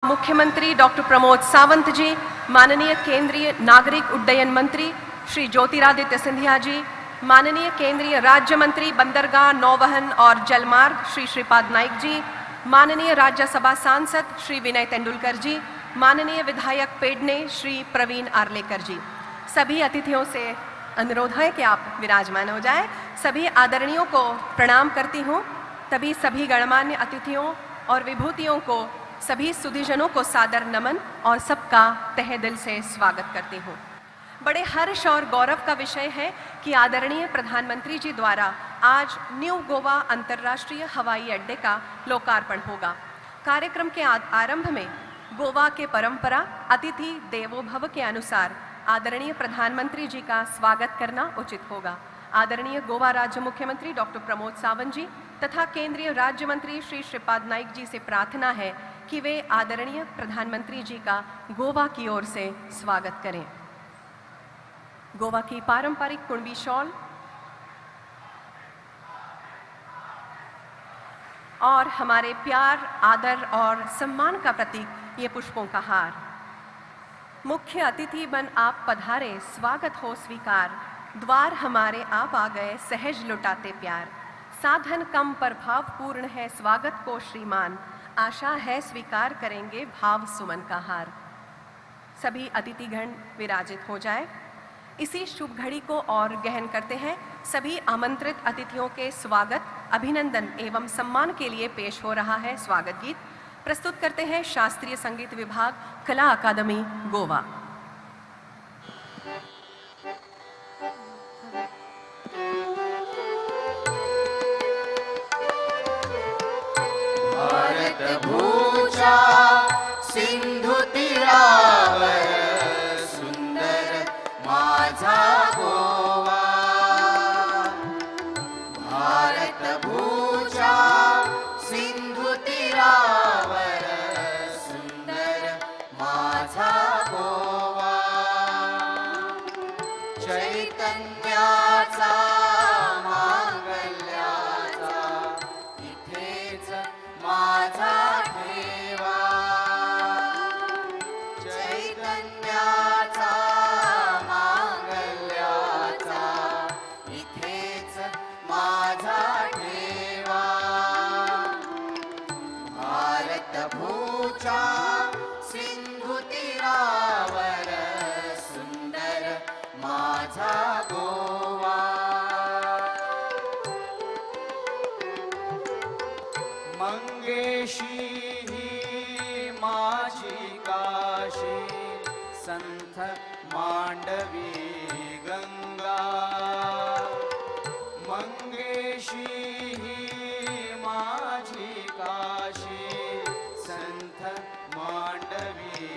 मुख्यमंत्री डॉक्टर प्रमोद सावंत जी, माननीय केंद्रीय नागरिक उड्डयन मंत्री श्री ज्योतिरादित्य सिंधिया जी, माननीय केंद्रीय राज्य मंत्री बंदरगाह, नौवहन और जलमार्ग श्री श्रीपाद नाइक जी, माननीय राज्यसभा सांसद श्री विनय तेंदुलकर जी, माननीय विधायक पेडने श्री प्रवीण आर्लेकर जी, सभी अतिथियों से अनुरोध है कि आप विराजमान हो जाएं। सभी आदरणीयों को प्रणाम करती हूँ। तभी सभी गणमान्य अतिथियों और विभूतियों को, सभी सुधीजनों को सादर नमन और सबका तहे दिल से स्वागत करती हूँ। बड़े हर्ष और गौरव का विषय है कि आदरणीय प्रधानमंत्री जी द्वारा आज न्यू गोवा अंतर्राष्ट्रीय हवाई अड्डे का लोकार्पण होगा। कार्यक्रम के आरंभ में गोवा के परंपरा अतिथि देवो भव के अनुसार आदरणीय प्रधानमंत्री जी का स्वागत करना उचित होगा। आदरणीय गोवा राज्य मुख्यमंत्री डॉक्टर प्रमोद सावंत जी तथा केंद्रीय राज्य मंत्री श्री श्रीपाद नाइक जी से प्रार्थना है कि वे आदरणीय प्रधानमंत्री जी का गोवा की ओर से स्वागत करें। गोवा की पारंपरिक कुणबी शॉल और हमारे प्यार, आदर और सम्मान का प्रतीक ये पुष्पों का हार। मुख्य अतिथि बन आप पधारे, स्वागत हो स्वीकार, द्वार हमारे आप आ गए, सहज लुटाते प्यार। साधन कम पर भाव पूर्ण है, स्वागत को श्रीमान, आशा है स्वीकार करेंगे भाव सुमन का हार। सभी अतिथिगण विराजित हो जाए। इसी शुभ घड़ी को और गहन करते हैं। सभी आमंत्रित अतिथियों के स्वागत, अभिनंदन एवं सम्मान के लिए पेश हो रहा है स्वागत गीत। प्रस्तुत करते हैं शास्त्रीय संगीत विभाग, कला अकादमी, गोवा। भारत भूचा सिंधु तीरावर, सुंदर माझा गोवा। भारत भूचा सिंधु तीरावर, सुंदर माझा गोवा। चैतन्याचा मांगल्याचा इथेच माझा ठेवा। चैतन्याचा मांगल्याचा इथेच माझा ठेवा। भारत भूचा सिंधु तीरावर, सुंदर माझा गोवा। मंगेशी ही माझी काशी, संथ मांडवी गंगा। मंगेशी ही माझी काशी, संथ मांडवी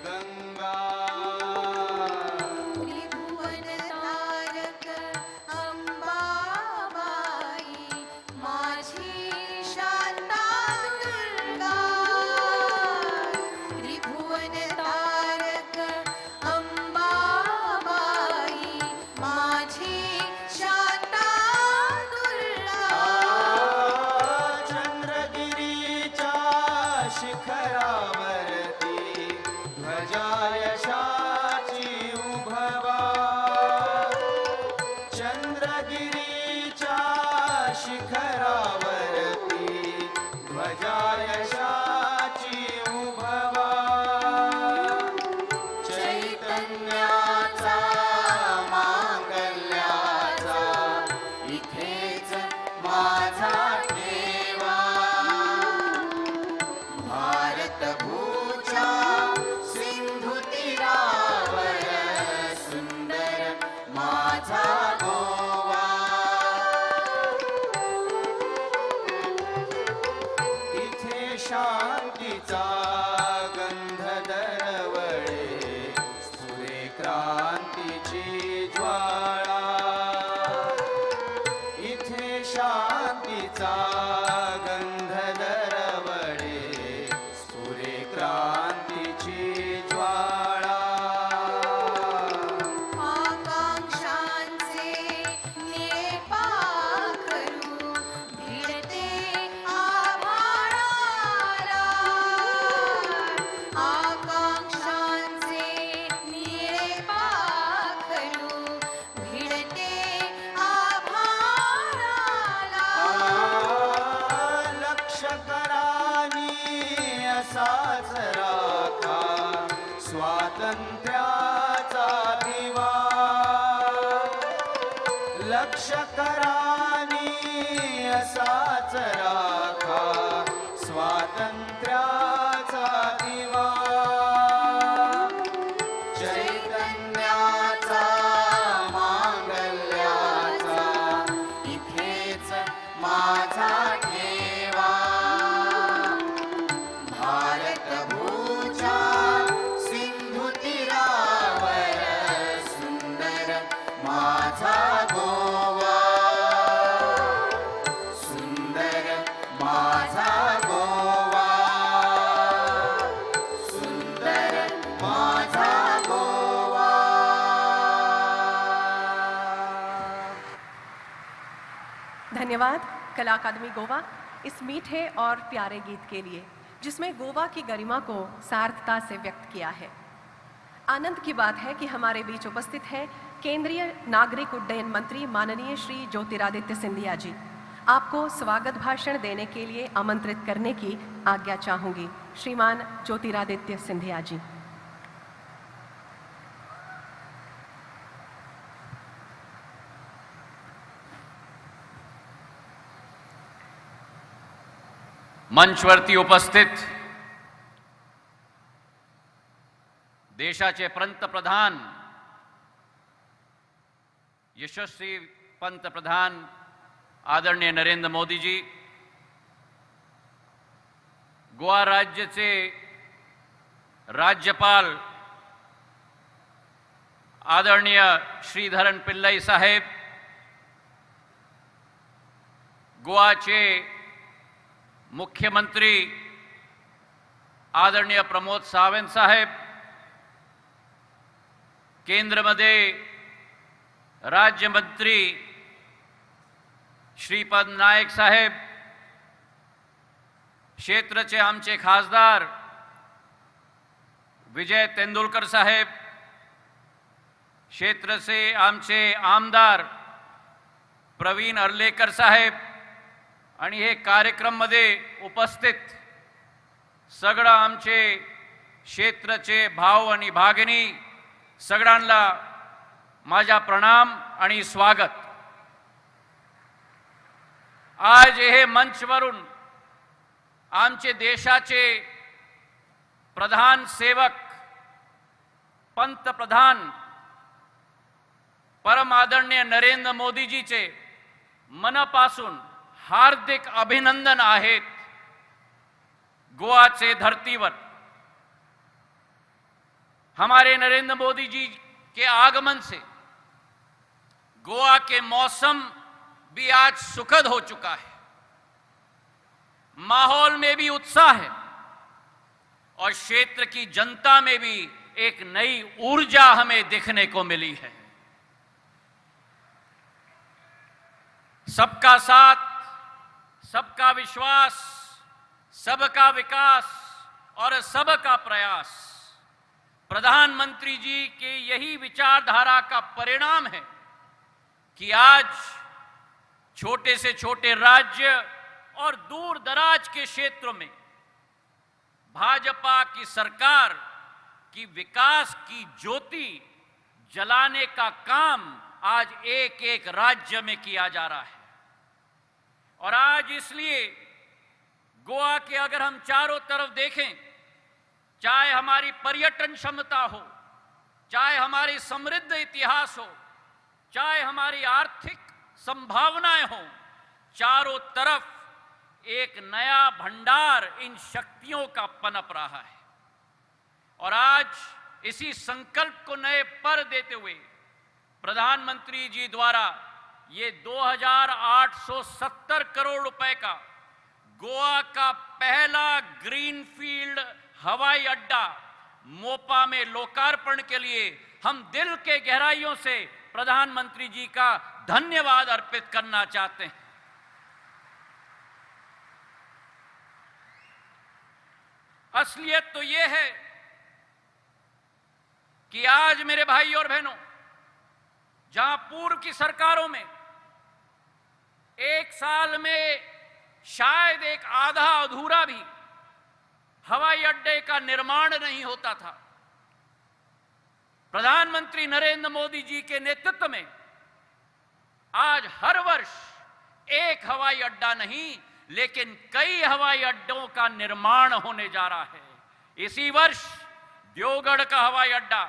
गंगा। त्रिभुवन तारक अंबाबाई, माझी शांता दुर्गा। त्रिभुवन तारक अंबाबाई, माझी शांता दुर्गा। चंद्रगिरीच्या शिखरावरती ध्वजा यशाची उभवा। चंद्रगिरीच्या शिखरावरती ध्वजा यशाची उभवा। चैतन्याचा मांगल्याचा इथेच माझा ठेवा। भारत भूचा सिंधु तीरावर, सुंदर माझा गोवा। इथे शांतीचा गंध दरवळे, स्फुरे क्रांतीची ज्वाळा। इथे शांतीचा गंध दरवळे, स्फुरे क्रांतीची असाच राखा स्वातंत्र्याचा दिवा लक्ष करानी असाच राखा स्वातंत्र्याचा दिवा चैतन्याचा मांगल्याचा इथेच माझा ठेवा भारत भूच्या सिंधू तीरावर सुंदर माझा गोवा सुंदर माझा गोवा सुंदर माझा गोवा धन्यवाद कला अकादमी गोवा इस मीठे और प्यारे गीत के लिए जिसमें गोवा की गरिमा को सार्थकता से व्यक्त किया है। आनंद की बात है कि हमारे बीच उपस्थित है केंद्रीय नागरिक उड्डयन मंत्री माननीय श्री ज्योतिरादित्य सिंधिया जी। आपको स्वागत भाषण देने के लिए आमंत्रित करने की आज्ञा चाहूंगी। श्रीमान ज्योतिरादित्य सिंधिया जी। मंचवरती उपस्थित देशाचे पंतप्रधान यशस्वी पंतप्रधान आदरणीय नरेंद्र मोदी जी, गोवा राज्याचे राज्यपाल आदरणीय श्रीधरन पिल्लई साहेब, गोवाचे मुख्यमंत्री आदरणीय प्रमोद सावंत साहेब, केंद्रमध्ये राज्यमंत्री श्रीपद नाईक साहेब, क्षेत्रचे आमचे खासदार विजय तेंदुलकर साहेब, क्षेत्रचे आमचे आमदार प्रवीण अर्लेकर साहेब आणि हे कार्यक्रममध्ये उपस्थित सगळं आमचे क्षेत्रचे भाऊ आणि भगिनी सगळ्यांना माझा प्रणाम आणि स्वागत। आज हे मंचवरून आमचे देशाचे प्रधान सेवक पंतप्रधान परम आदरणीय नरेंद्र मोदीजीचे मनापासून हार्दिक अभिनंदन आहेत। गोवा से धरतीवर हमारे नरेंद्र मोदी जी के आगमन से गोवा के मौसम भी आज सुखद हो चुका है। माहौल में भी उत्साह है और क्षेत्र की जनता में भी एक नई ऊर्जा हमें देखने को मिली है। सबका साथ, सबका विश्वास, सबका विकास और सबका प्रयास प्रधानमंत्री जी के यही विचारधारा का परिणाम है कि आज छोटे से छोटे राज्य और दूर दराज के क्षेत्रों में भाजपा की सरकार की विकास की ज्योति जलाने का काम आज एक एक राज्य में किया जा रहा है। और आज इसलिए गोवा के अगर हम चारों तरफ देखें, चाहे हमारी पर्यटन क्षमता हो, चाहे हमारी समृद्ध इतिहास हो, चाहे हमारी आर्थिक संभावनाएं हो, चारों तरफ एक नया भंडार इन शक्तियों का पनप रहा है। और आज इसी संकल्प को नए पर देते हुए प्रधानमंत्री जी द्वारा ये 2870 करोड़ रुपए का गोवा का पहला ग्रीनफील्ड हवाई अड्डा मोपा में लोकार्पण के लिए हम दिल के गहराइयों से प्रधानमंत्री जी का धन्यवाद अर्पित करना चाहते हैं। असलियत तो ये है कि आज मेरे भाई और बहनों, जहां पूर्व की सरकारों में एक साल में शायद एक आधा अधूरा भी हवाई अड्डे का निर्माण नहीं होता था। प्रधानमंत्री नरेंद्र मोदी जी के नेतृत्व में आज हर वर्ष एक हवाई अड्डा नहीं लेकिन कई हवाई अड्डों का निर्माण होने जा रहा है। इसी वर्ष देवगढ़ का हवाई अड्डा,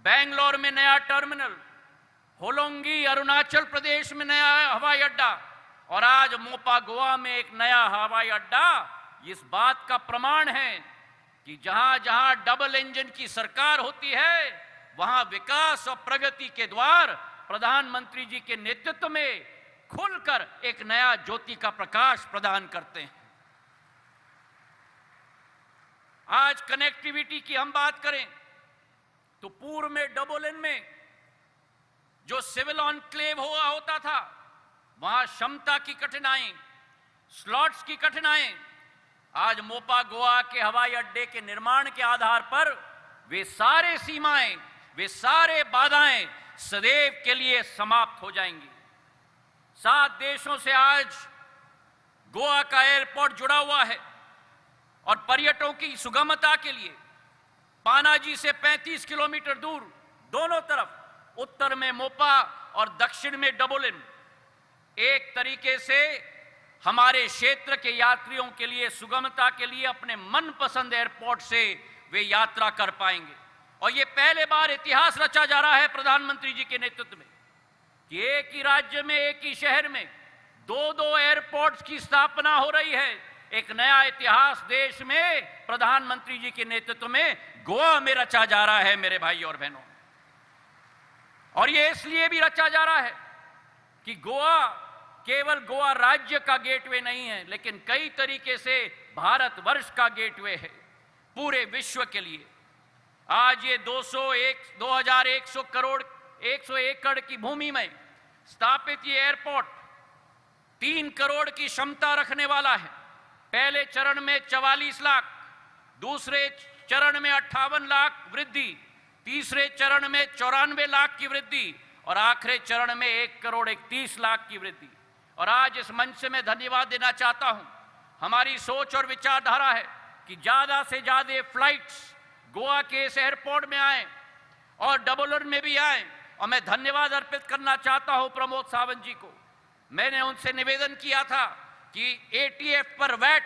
बेंगलोर में नया टर्मिनल, होलोंगी अरुणाचल प्रदेश में नया हवाई अड्डा और आज मोपा गोवा में एक नया हवाई अड्डा इस बात का प्रमाण है कि जहां जहां डबल इंजन की सरकार होती है वहां विकास और प्रगति के द्वार प्रधानमंत्री जी के नेतृत्व में खुलकर एक नया ज्योति का प्रकाश प्रदान करते हैं। आज कनेक्टिविटी की हम बात करें तो पूर्व में डबल इन में जो सिविल ऑनक्लेव हुआ होता था वहां क्षमता की कठिनाई, स्लॉट्स की कठिनाई, आज मोपा गोवा के हवाई अड्डे के निर्माण के आधार पर वे सारे सीमाएं, वे सारे बाधाएं सदैव के लिए समाप्त हो जाएंगी। 7 देशों से आज गोवा का एयरपोर्ट जुड़ा हुआ है और पर्यटकों की सुगमता के लिए पानाजी से 35 किलोमीटर दूर दोनों तरफ उत्तर में मोपा और दक्षिण में डबल इन एक तरीके से हमारे क्षेत्र के यात्रियों के लिए सुगमता के लिए अपने मनपसंद एयरपोर्ट से वे यात्रा कर पाएंगे। और ये पहले बार इतिहास रचा जा रहा है प्रधानमंत्री जी के नेतृत्व में कि एक ही राज्य में, एक ही शहर में 2-2 एयरपोर्ट्स की स्थापना हो रही है। एक नया इतिहास देश में प्रधानमंत्री जी के नेतृत्व में गोवा में रचा जा रहा है मेरे भाई और बहनों। और ये इसलिए भी रचा जा रहा है कि गोवा केवल गोवा राज्य का गेटवे नहीं है लेकिन कई तरीके से भारतवर्ष का गेटवे है पूरे विश्व के लिए। आज ये 2100 करोड़ 100 एकड़ की भूमि में स्थापित ये एयरपोर्ट 3 करोड़ की क्षमता रखने वाला है। पहले चरण में 44 लाख, दूसरे चरण में 58 लाख वृद्धि, तीसरे चरण में 94 लाख की वृद्धि और आखिरी चरण में 1 करोड़ 31 लाख की वृद्धि। और आज इस मंच से मैं धन्यवाद देना चाहता हूं। हमारी सोच और विचारधारा है कि ज्यादा से ज्यादा फ्लाइट्स गोवा के इस एयरपोर्ट में आए और डबल इन में भी आए। और मैं धन्यवाद अर्पित करना चाहता हूं प्रमोद सावंत जी को। मैंने उनसे निवेदन किया था कि एटीएफ पर वैट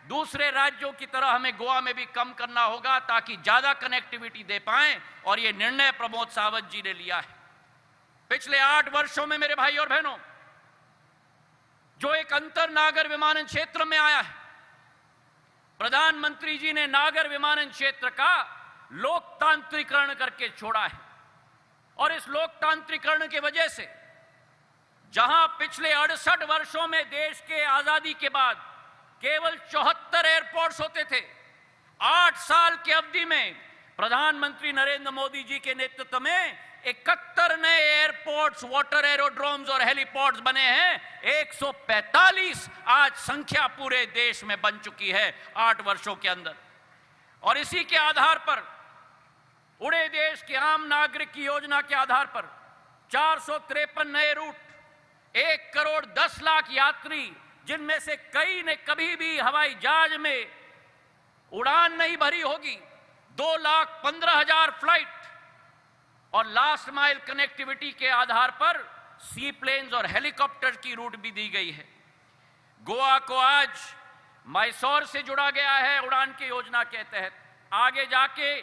दूसरे राज्यों की तरह हमें गोवा में भी कम करना होगा ताकि ज्यादा कनेक्टिविटी दे पाएं और ये निर्णय प्रमोद सावंत जी ने लिया है। पिछले 8 वर्षों में मेरे भाई और बहनों जो एक अंतर नागर विमानन क्षेत्र में आया है, प्रधानमंत्री जी ने नागर विमानन क्षेत्र का लोकतांत्रिकरण करके छोड़ा है। और इस लोकतांत्रिकरण की वजह से जहां पिछले 68 वर्षों में देश के आजादी के बाद केवल 74 एयरपोर्ट्स होते थे, 8 साल की अवधि में प्रधानमंत्री नरेंद्र मोदी जी के नेतृत्व में 71 नए एयरपोर्ट्स, वाटर एरोड्रोम्स और हेलीपोर्ट्स बने हैं। 145 आज संख्या पूरे देश में बन चुकी है 8 वर्षों के अंदर। और इसी के आधार पर उड़े देश के आम नागरिक की योजना के आधार पर 453 नए रूट, 1 करोड़ 10 लाख यात्री, जिनमें से कई ने कभी भी हवाई जहाज में उड़ान नहीं भरी होगी, 2,15,000 फ्लाइट और लास्ट माइल कनेक्टिविटी के आधार पर सी प्लेन्स और हेलीकॉप्टर की रूट भी दी गई है। गोवा को आज मैसूर से जुड़ा गया है उड़ान की योजना के तहत। आगे जाके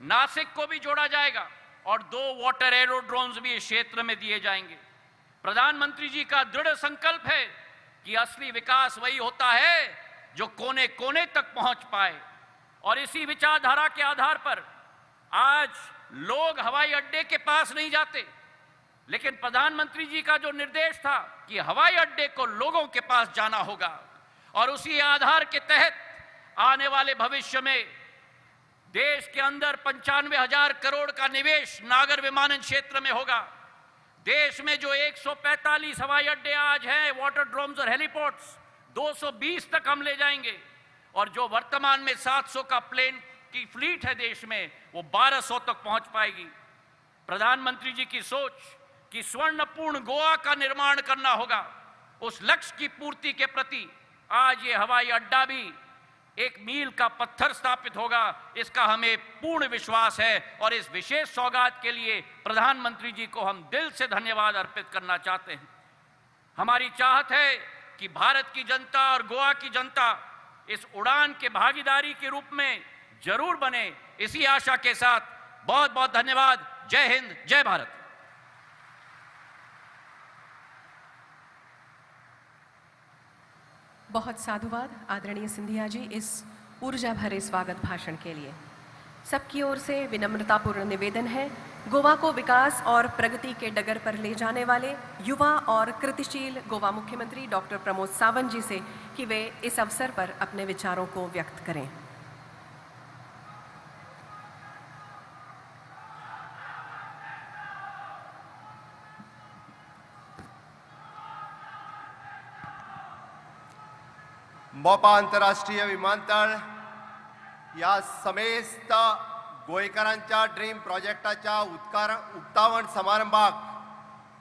नासिक को भी जोड़ा जाएगा और 2 वाटर एरोड्रोम्स भी इस क्षेत्र में दिए जाएंगे। प्रधानमंत्री जी का दृढ़ संकल्प है कि असली विकास वही होता है जो कोने कोने तक पहुंच पाए। और इसी विचारधारा के आधार पर आज लोग हवाई अड्डे के पास नहीं जाते, लेकिन प्रधानमंत्री जी का जो निर्देश था कि हवाई अड्डे को लोगों के पास जाना होगा और उसी आधार के तहत आने वाले भविष्य में देश के अंदर 95,000 करोड़ का निवेश नागर विमानन क्षेत्र में होगा। देश में जो 145 हवाई अड्डे आज हैं, वाटर ड्रोम्स और हेलीपोर्ट्स, 220 तक हम ले जाएंगे और जो वर्तमान में 700 का प्लेन की फ्लीट है देश में, वो 1200 तक पहुंच पाएगी। प्रधानमंत्री जी की सोच कि स्वर्णपूर्ण गोवा का निर्माण करना होगा, उस लक्ष्य की पूर्ति के प्रति आज ये हवाई अड्डा भी एक मील का पत्थर स्थापित होगा, इसका हमें पूर्ण विश्वास है। और इस विशेष सौगात के लिए प्रधानमंत्री जी को हम दिल से धन्यवाद अर्पित करना चाहते हैं। हमारी चाहत है कि भारत की जनता और गोवा की जनता इस उड़ान के भागीदारी के रूप में जरूर बने। इसी आशा के साथ बहुत बहुत धन्यवाद। जय हिंद, जय भारत। बहुत साधुवाद आदरणीय सिंधिया जी इस ऊर्जा भरे स्वागत भाषण के लिए। सबकी ओर से विनम्रतापूर्ण निवेदन है, गोवा को विकास और प्रगति के डगर पर ले जाने वाले युवा और कृतिशील गोवा मुख्यमंत्री डॉक्टर प्रमोद सावंत जी से कि वे इस अवसर पर अपने विचारों को व्यक्त करें। मोपा आंतरराष्ट्रीय विमानतळ या समेस्त गोंयकारांच्या ड्रीम प्रोजेक्टाच्या उक्तावण समारंभाक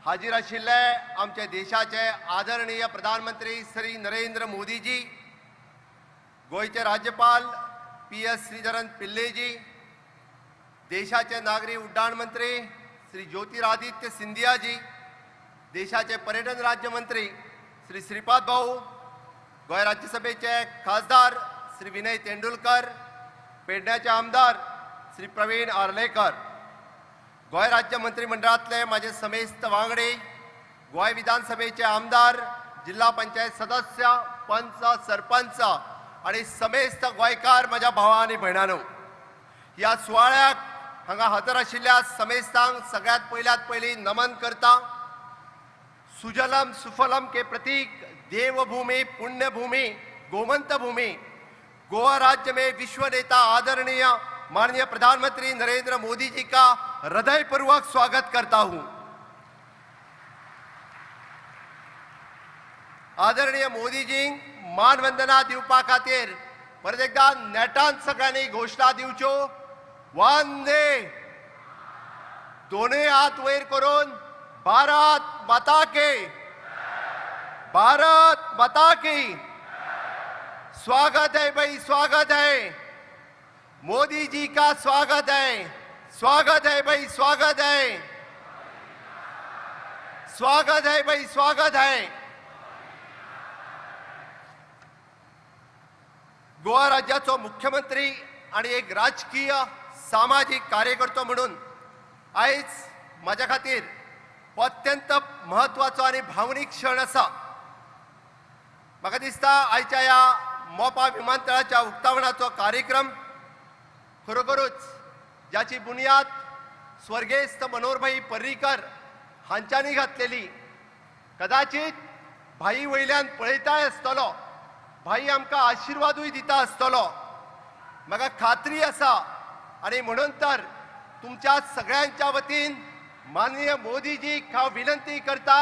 हाजीर आशिल्ले आमचे देशाचे आदरणीय प्रधानमंत्री श्री नरेंद्र मोदीजी, गोंयचे राज्यपाल PS श्रीधरन पिल्लेजी, देशाचे नागरी उड्डाण मंत्री श्री ज्योतिरादित्य सिंधिया जी, देशाचे पर्यटन राज्यमंत्री श्री श्रीपाद भाऊ, गोंय राज्यसभेचे खासदार श्री विनय तेंडुलकर, पेडण्याचे आमदार श्री प्रवीण आर्लेकर, गोंय राज्य मंत्रिमंडळातले माझे समेस्त वांगडी, गोंय विधानसभेचे आमदार, जिल्हा पंचायत सदस्य, पंच, सरपंच आणि समेस्त गोंयकार माझ्या भावा आणि भयणांनो, ह्या सुवाळ्याक हांगा हजर आशिल्ल्या समेस्तांक सगळ्यात पयली नमन करता। सुजलम सुफलम के प्रतीक देवभूमि पुण्यभूमि गोमंत भूमि गोवा राज्य में विश्व नेता आदरणीय माननीय प्रधानमंत्री नरेंद्र मोदी जी का हृदयपूर्वक स्वागत करता हूं। आदरणीय मोदी जी मानवंदना दिवपा खातीर परत एकदा नेटान सगळ्यांनी घोषणा दिवच्यो। वंदे, दोनूय हात वयर करून भारत माता के, भारत माता की। स्वागत है भाई, स्वागत है मोदी जी का, स्वागत है, स्वागत है भाई, स्वागत है, स्वागत है भाई, स्वागत है। गोवा राज्याचो मुख्यमंत्री आणि एक राजकीय सामाजिक कार्यकर्तो म्हणून आयज माझ्या खातीर अत्यंत महत्वाचो आणि भावनीक क्षण आसा। म्हाका दिसता आयच्या ह्या मोपा विमानतळाच्या उक्तावणाचो कार्यक्रम खरोखरूच ज्याची बुनियाद स्वर्गेस्त मनोहरभाई पर्रीकर हांच्यांनी घातलेली, कदाचित भाई वयल्यान पळयताय आसतलो, भाई आमकां आशिर्वादूय दिता आसतलो, म्हाका खात्री आसा। आणि म्हणून तर तुमच्या सगळ्यांच्या वतीन माननीय मोदीजीक हांव विनंती करता,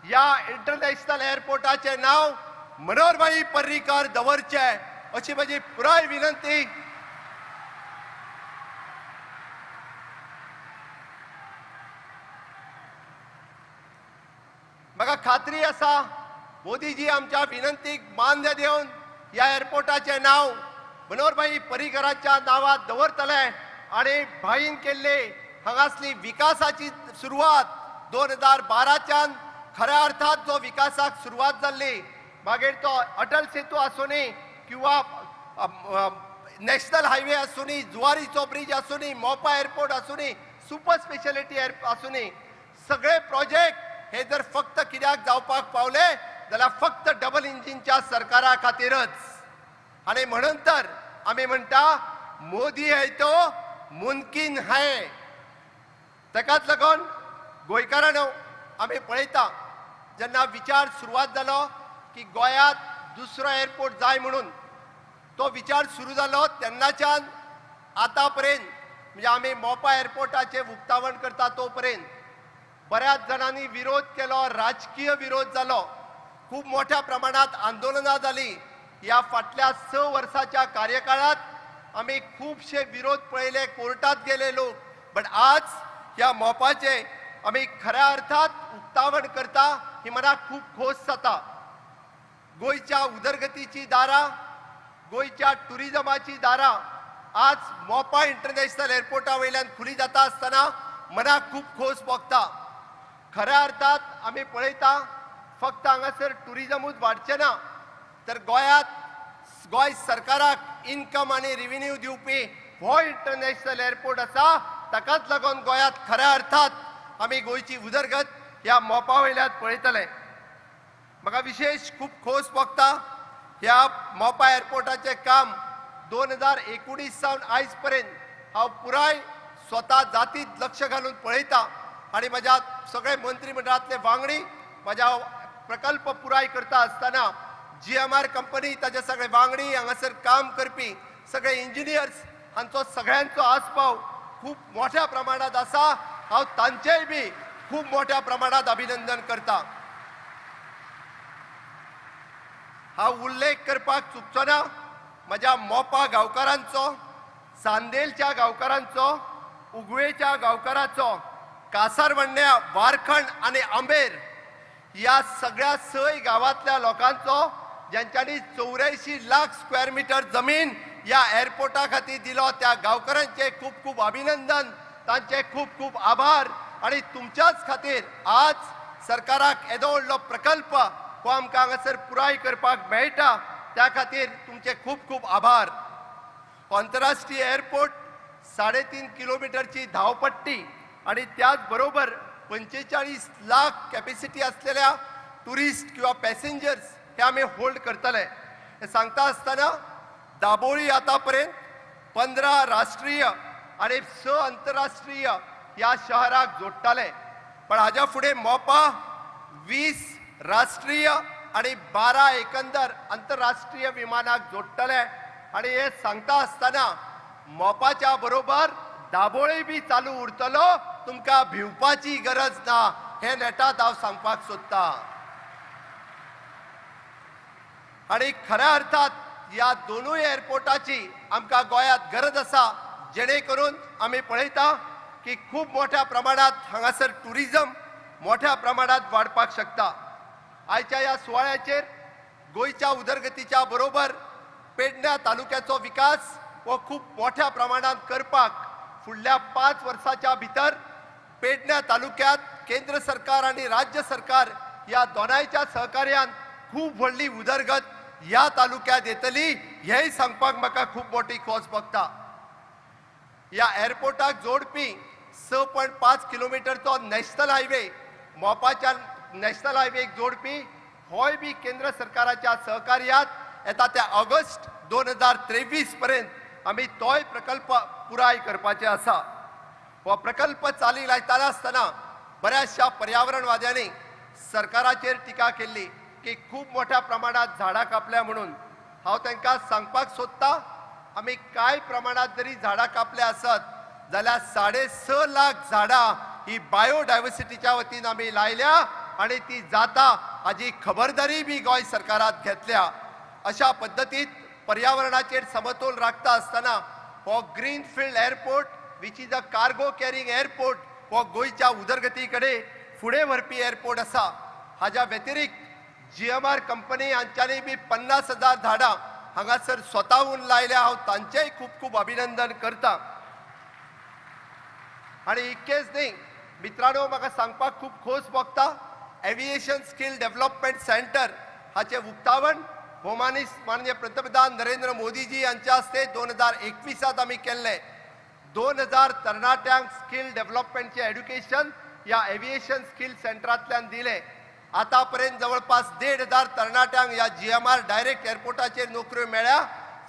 या इंटरनॅशनल एअरपोर्टाचे नाव मनोहरभाई पर्रीकर दवरचे अशी माझी पुराय विनंती। म्हाका खात्री आसा मोदीजी आमच्या विनंतीक मान्य देवन या एअरपोर्टाचे नाव मनोहरभाई पर्रीकरांच्या नावात दवरतले आणि भाईन केल्ले हांगासली विकासाची सुरवात 2012च्यान खऱ्या अर्थात जो विकासाक सुरवात जाल्ली, मागीर तो अटल सेतू आसूनी किंवा नॅशनल हायवे आसूनी, जुवारीचो ब्रिज आसूनी, मोपा एअरपोर्ट आसूनी, सुपर स्पेशलिटी आसूनी, सगळे प्रोजेक्ट हे जर फक्त कित्याक जावपाक पावले जाल्यार फक्त डबल इंजिनच्या सरकारा खातीरच। आणि म्हणून तर आमी म्हणटा मोदी है तो मुमकिन है। ताकाच लागून गोंयकारांनो, आमी पळयता जेन्ना विचार सुरवात जालो की गोंयांत दुसरो एअरपोर्ट जाय म्हणून, तो विचार सुरू जालो तेन्नाच्यान आतां पर्यंत, म्हणजे आमी मोपा एअरपोर्टाचे उक्तावण करता तो पर्यंत बऱ्याच जाणांनी विरोध केलो, राजकीय विरोध जालो, खूप मोठ्या प्रमाणात आंदोलनां जाली। या फाटल्या 6 वर्षाच्या कार्यकाळात आम्ही खूपशे विरोध पळयले, कोर्टात गेले लोक, पण आज या मोपाचे आम्ही खऱ्या अर्थात उक्तावण करता ही मला खूप खोस जाता। गोयच्या उदरगतीची दारा गोयच्या टुरिजमाची दारां आज मोपा इंटरनॅशनल एअरपोर्टा वयल्यान खुली जाता आसतना मनाक खूब खोस भोगता. खऱ्या अर्थात आमी पळयता फक्त हांगासर टुरिजमूच वाडचें ना तर गोंय सरकाराक इन्कम आनी रेव्हेन्यू दिवपी हो इंटरनॅशनल एअरपोर्ट आसा. ताकाच लागून गोंयांत खऱ्या अर्थात आमी गोंयची उदरगत ह्या मोपा वयल्यान पळयतले. म्हाका विशेष खूब खोस भोगता ह्या मोपा एअरपोर्टाचें काम 2019 सावन आयज पर्यंत हांव पुराय स्वता जातीत लक्ष घालून पळयता आनी म्हज्या सगळे मंत्रिमंडळांतले वांगडी म्हज्या प्रकल्प पुराय करता आसतना GMR कंपनी ताचे सगळे वांगडी हांगासर काम करपी सगळे इंजिनियर्स हांचो सगळ्यांचो आस्पाव खूब मोठ्या प्रमाणात आसा. हांव तांचेय बी खूब मोठ्या प्रमाणात अभिनंदन करता. हांव उल्लेख करपाक चुकचो ना म्हज्या मोपा गांवकारांचो, चांदेलच्या गांवकारांचो, उगवेच्या गांवकारांचो, कासारवण्ण्या, वारखंड आनी आंबेर ह्या सगळ्या 6 गांवांतल्या लोकांचो ज्यांच्यांनी 84 लाख स्क्वेअर मीटर जमीन ह्या एअरपोर्टा खातीर दिलो त्या गांवकारांचे खूब खूब अभिनंदन, तांचे खूब खूब आभार. आनी तुमच्याच खातीर आज सरकाराक येदो व्हडलो प्रकल्प हो आमकां हांगासर पुराय करपाक मेळटा त्या खातीर तुमचे खूब खूब आभार. आंतरराष्ट्रीय एअरपोर्ट 3.5 किलोमिटरची धांवपट्टी आणि त्याच बरोबर 45 लाख कॅपॅसिटी असलेल्या टुरिस्ट किंवा पॅसेंजर्स हे आम्ही होल्ड करतले. हे सांगता असताना दाबोळी आतापर्यंत 15 राष्ट्रीय आणि 6 आंतरराष्ट्रीय या शहराक जोडटाले. पण हाज्या फुडें मोपा 20 राष्ट्रीय आणि 12 एकंदर आंतरराष्ट्रीय विमानाक जोडटले. आणि हे सांगता असताना मोपाच्या बरोबर दाबोळी बी चालू उरतलो. तुमकां भिवपाची गरज ना हे नेटात हांव सांगपाक सोदता. आणि खऱ्या अर्थात ह्या दोनूय एअरपोर्टाची आमकां गोंयांत गरज आसा जेणे करून आमी पळयता की खूब मोठ्या प्रमाणात हांगासर टुरिजम मोठ्या प्रमाणात वाडपाक शकता. आयच्या ह्या सुवाळ्याचेर गोंयच्या उदरगतीच्या बरोबर पेडण्या तालुक्याचो विकास हो खूब मोठ्या प्रमाणात करपाक फुडल्या 5 वर्साच्या भितर पेडण्या तालुक्यात केंद्र सरकार आणि राज्य सरकार या दोनांच्या सहकार्यान खूब व्हडली उदरगत ह्या तालुक्यात येतली हेय सांगपाक म्हाका खूब मोठी खोस भोगता. ह्या एअरपोर्टाक जोडपी 6.5 किलोमिटरचो नॅशनल हायवे मोपाच्या नॅशनल हायवेक जोडपी होय बी केंद्र सरकाराच्या सहकार्यात येता त्या ऑगस्ट 2023 पर्यंत आमी तोय प्रकल्प पुराय करपाचे आसा. हो प्रकल्प चाली लायताना आसतना बऱ्याचशा पर्यावरणवाद्यांनी सरकाराचेर टिका केल्ली की खूब मोठ्या प्रमाणात झाडां कापल्या म्हणून. हांव तांकां सांगपाक सोदता आमी कांय प्रमाणात जरी झाडां कापल्या आसत जाल्यार 6.5 लाख झाडां ही बायोडायवर्सिटीच्या वतीन आमी लायल्या आणि ती जाता हाजी खबरदारी बी गोंय सरकारात घेतल्या. अशा पद्दतीत पर्यावरणाचेर समतोल राखता असताना हो greenfield airport which is a cargo carrying airport हो गोंयच्या उदरगती कडेन फुडें व्हरपी एअरपोर्ट आसा. हाज्या व्यतिरिक्त GMR कंपनी हांच्यांनी बी 50,000 झाडां हांगासर स्वताहून लायल्या. हांव तांचेय खूब खूब अभिनंदन करता. आणि इतकेच न्ही मित्रांनो, म्हाका सांगपाक खूब खोस भोगता एव्हिएशन स्किल डेव्हलपमेंट सेंटर हाचे उक्तावण भौमानीस माननीय पंतप्रधान नरेंद्र मोदीजी यांच्या हस्ते 2021 आम्ही केल्ले. 2000 तरणाट्यांक स्किल डेव्हलपमेंटचे एड्युकेशन या एव्हिएशन स्किल सेंटरांतल्यान दिले. आतापर्यंत जवळपास 1,500 तरणाट्यांक या GMR डायरेक्ट एअरपोर्टाचेर नोकऱ्यो मेळ्ळ्या.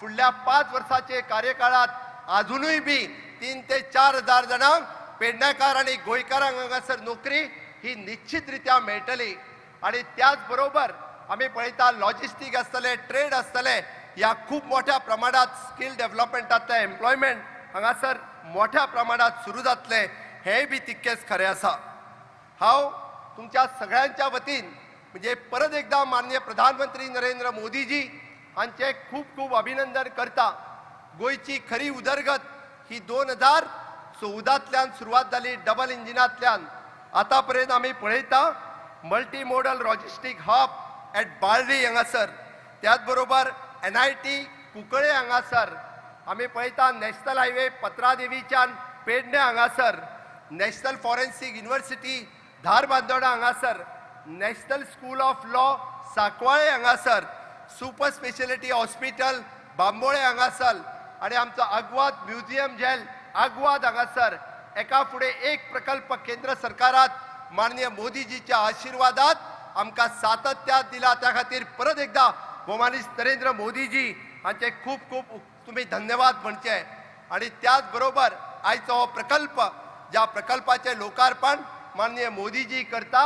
फुडल्या 5 वर्साचे कार्यकाळात अजूनय बी 3 ते 4,000 जणांक पेडणेकार आणि गोंयकारांक हांगासर नोकरी ही निश्चितरित्या मेळटली. आणि त्याच बरोबर आम्ही पळयता लॉजिस्टिक आसतले, ट्रेड आसतले, ह्या खूब मोठ्या प्रमाणात स्किल डेव्हलपमेंटांतले एम्प्लॉयमेंट हांगासर मोठ्या प्रमाणात सुरू जातले हेय बी तितकेच खरें आसा. हांव तुमच्या सगळ्यांच्या वतीन म्हणजे परत एकदा माननीय प्रधानमंत्री नरेंद्र मोदीजी हांचे खूब खूब अभिनंदन करता. गोंयची खरी उदरगत ही 2014तल्यान सुरवात जाली डबल इंजिनांतल्यान. आतापर्यंत आमी पळयता multi modal logistic hub at Balli हांगासर, त्याच बरोबर NIT कुंकळे हांगासर आमी पळयता नॅशनल हायवे पत्रादेवीच्यान पेडणे हांगासर, नॅशनल फॉरेन्सीक युनिव्हर्सिटी धारबांदोडा हांगासर, national school of law Sancoale हांगासर, सुपर स्पेशलिटी हॉस्पिटल बांबोळे हांगासर आणि आमचो अग्वाद म्युझियम जेल अग्वाद हांगासर एका फुडें एक प्रकल्प केंद्र सरकारात माननीय मोदीजीच्या आशीर्वादात आमकां सातत्यात दिला. त्या खातीर परत एकदा भोवमानीस नरेंद्र मोदीजी हांचे खूब खूब तुम्ही धन्यवाद म्हणचे. आणि त्याच बरोबर आयचो हो प्रकल्प, ज्या प्रकल्पाचे लोकार्पण माननीय मोदीजी करता,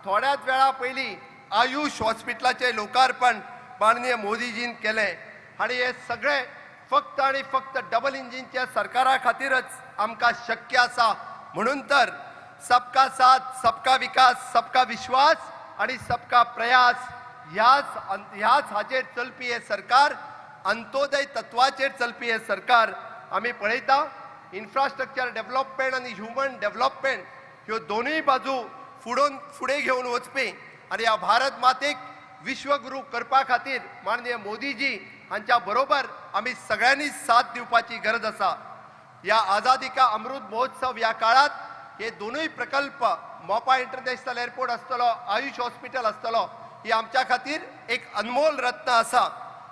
थोड्याच वेळा पयलीं आयुष हॉस्पिटलाचे लोकार्पण माननीय मोदीजीन केलें. आणि हे सगळे फक्त आणि फक्त डबल इंजिनच्या सरकारा खातीरच आमकां शक्य आसा. म्हणून तर सबका साथ सबका विकास सबका विश्वास आणि सबका प्रयास ह्याच हाचेर चलपी हे सरकार, अंत्योदय तत्वाचेर चलपी हे सरकार. आमी पळयता इन्फ्रास्ट्रक्चर डेव्हलपमेंट आणि ह्युमन डेव्हलपमेंट ह्यो दोनूय बाजू फुडें घेवन वचपी आणि ह्या भारत मातेक विश्वगुरू करपा खातीर माननीय मोदीजी हांच्या बरोबर आमी सगळ्यांनी साथ दिवपाची गरज आसा. ह्या आझादी का अमृत महोत्सव ह्या काळात हे दोनूय प्रकल्प, मोपा इंटरनॅशनल एअरपोर्ट आसतलो, आयुष हॉस्पिटल आसतलो, ही आमच्या खातीर एक अनमोल रत्न आसा.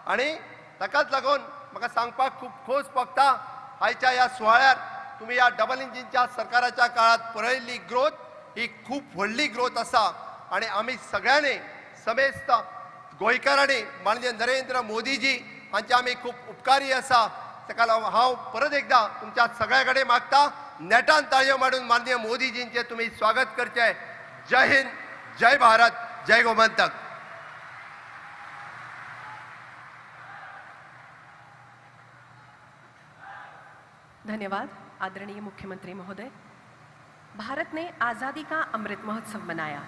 आणि ताकाच लागून म्हाका सांगपाक खूब खोस भोगता, आयच्या ह्या सुवाळ्यार तुम्ही ह्या डबल इंजिनच्या सरकाराच्या काळात पळयल्ली ग्रोथ ही खूब व्हडली ग्रोथ आसा. आणि आमी सगळ्यांनी समेस्त गोंयकारांनी माननीय नरेंद्र मोदीजी हांचे आमी खूब उपकारी आसा. ताका लागून हांव परत एकदा तुमच्या सगळ्या कडेन मागता, नेटान ताळयो मारून माननीय मोदीजींचे तुम्ही स्वागत करचे. जय हिंद, जय भारत, जय गोमंतक. धन्यवाद आदरणीय मुख्यमंत्री महोदय। भारत ने आज़ादी का अमृत महोत्सव मनाया,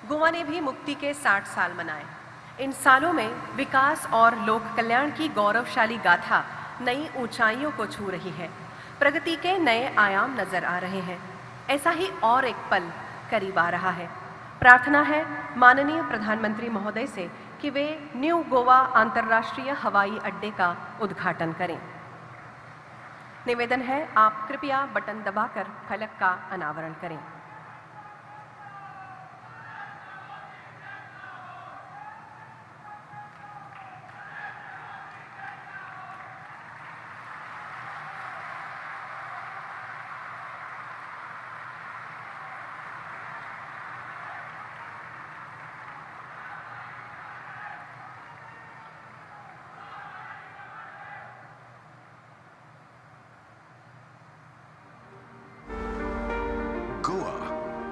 गोवा ने भी मुक्ति के 60 साल मनाए। इन सालों में विकास और लोक कल्याण की गौरवशाली गाथा नई ऊंचाइयों को छू रही है। प्रगति के नए आयाम नजर आ रहे हैं। ऐसा ही और एक पल करीब आ रहा है। प्रार्थना है माननीय प्रधानमंत्री महोदय से कि वे न्यू गोवा अंतर्राष्ट्रीय हवाई अड्डे का उद्घाटन करें। निवेदन है आप कृपया बटन दबाकर फलक का अनावरण करें।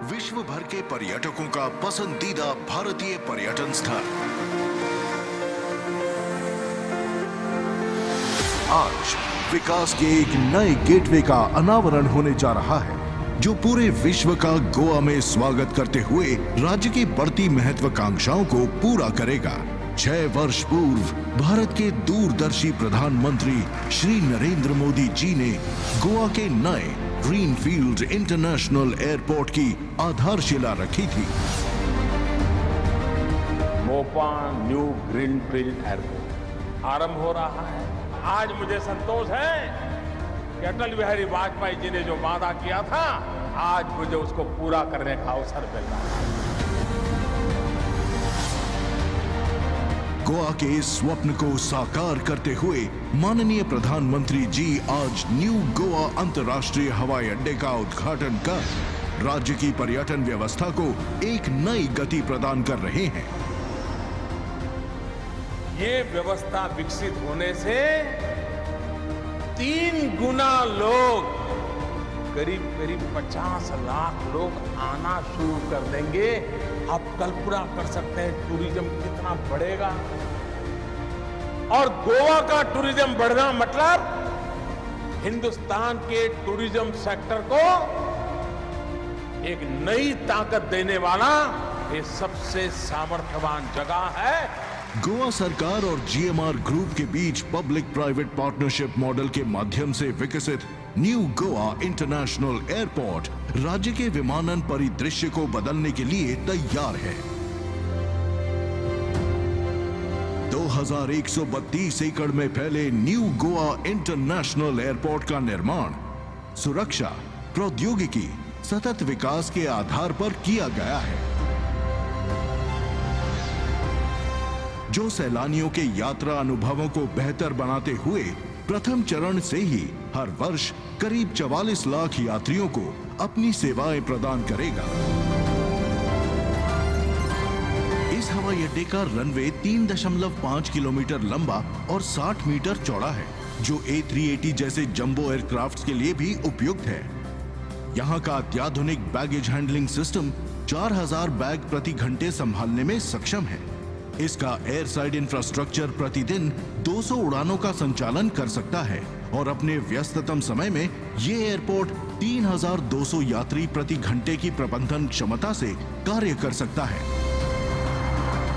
विश्व भर के पर्यटकों का पसंदीदा भारतीय पर्यटन स्थल। आज विकास के एक नए गेटवे का अनावरण होने जा रहा है, जो पूरे विश्व का गोवा में स्वागत करते हुए राज्य की बढ़ती महत्वाकांक्षाओं को पूरा करेगा। 6 वर्ष पूर्व भारत के दूरदर्शी प्रधानमंत्री श्री नरेंद्र मोदी जी ने गोवा के नए ग्रीनफील्ड इंटरनेशनल एयरपोर्ट की आधारशिला रखी थी। मोपा न्यू ग्रीनफील्ड एयरपोर्ट आरंभ हो रहा है। आज मुझे संतोष है कि अटल बिहारी वाजपेयी जी ने जो वादा किया था, आज मुझे उसको पूरा करने का अवसर मिल रहा है। गोवा के इस स्वप्न को साकार करते हुए माननीय प्रधानमंत्री जी आज न्यू गोवा अंतर्राष्ट्रीय हवाई अड्डे का उद्घाटन कर राज्य की पर्यटन व्यवस्था को एक नई गति प्रदान कर रहे हैं। ये व्यवस्था विकसित होने से 3 गुना लोग, करीब 50 लाख लोग आना शुरू कर देंगे। आप कल्पना कर सकते हैं टूरिज्म कितना बढ़ेगा। और गोवा का टूरिज्म बढ़ना मतलब हिंदुस्तान के टूरिज्म सेक्टर को एक नई ताकत देने वाला ये सबसे सामर्थ्यवान जगह है। गोवा सरकार और जीएमआर ग्रुप के बीच पब्लिक प्राइवेट पार्टनरशिप मॉडल के माध्यम से विकसित न्यू गोवा इंटरनेशनल एयरपोर्ट राज्य के विमानन परिदृश्य को बदलने के लिए तैयार है। 2 2132 एकड़ में फैले न्यू गोवा इंटरनेशनल एयरपोर्ट का निर्माण सुरक्षा, प्रौद्योगिकी, सतत विकास के आधार पर किया गया है, जो सैलानियों के यात्रा अनुभवों को बेहतर बनाते हुए प्रथम चरण से ही हर वर्ष करीब 44 लाख यात्रियों को अपनी सेवाएं प्रदान करेगा। इस हवाई अड्डे का रनवे 3.5 किलोमीटर लंबा और 60 मीटर चौड़ा है, जो A380 जैसे जंबो एयरक्राफ्ट्स के लिए भी उपयुक्त है। यहाँ का अत्याधुनिक बैगेज हैंडलिंग सिस्टम 4000 बैग प्रति घंटे संभालने में सक्षम है। इसका एयर साइड इंफ्रास्ट्रक्चर प्रतिदिन 200 उड़ानों का संचालन कर सकता है और अपने व्यस्ततम समय में ये एयरपोर्ट 3200 यात्री प्रति घंटे की प्रबंधन क्षमता से कार्य कर सकता है।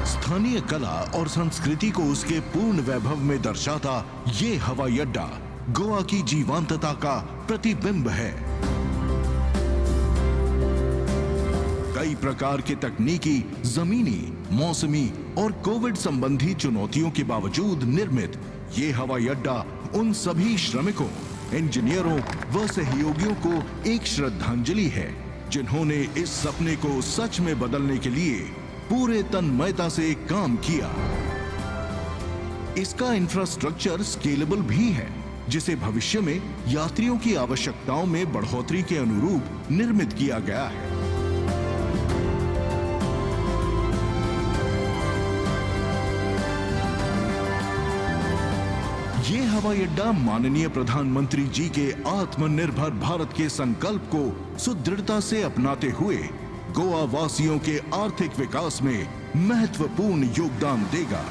स्थानीय कला और संस्कृति को उसके पूर्ण वैभव में दर्शाता ये हवाई अड्डा गोवा की जीवंतता का प्रतिबिंब है। कई प्रकार के तकनीकी, जमीनी, मौसमी और कोविड संबंधी चुनौतियों के बावजूद निर्मित ये हवाई अड्डा उन सभी श्रमिकों, इंजीनियरों व सहयोगियों को एक श्रद्धांजलि है, जिन्होंने इस सपने को सच में बदलने के लिए पूरे तन्मयता से काम किया। इसका इंफ्रास्ट्रक्चर स्केलेबल भी है, जिसे भविष्य में यात्रियों की आवश्यकताओं में बढ़ोतरी के अनुरूप निर्मित किया गया है। ये हवाई अड्डा माननीय प्रधानमंत्री जी के आत्मनिर्भर भारत के संकल्प को सुदृढ़ता से अपनाते हुए गोवा वासियों के आर्थिक विकास में महत्वपूर्ण योगदान देगा।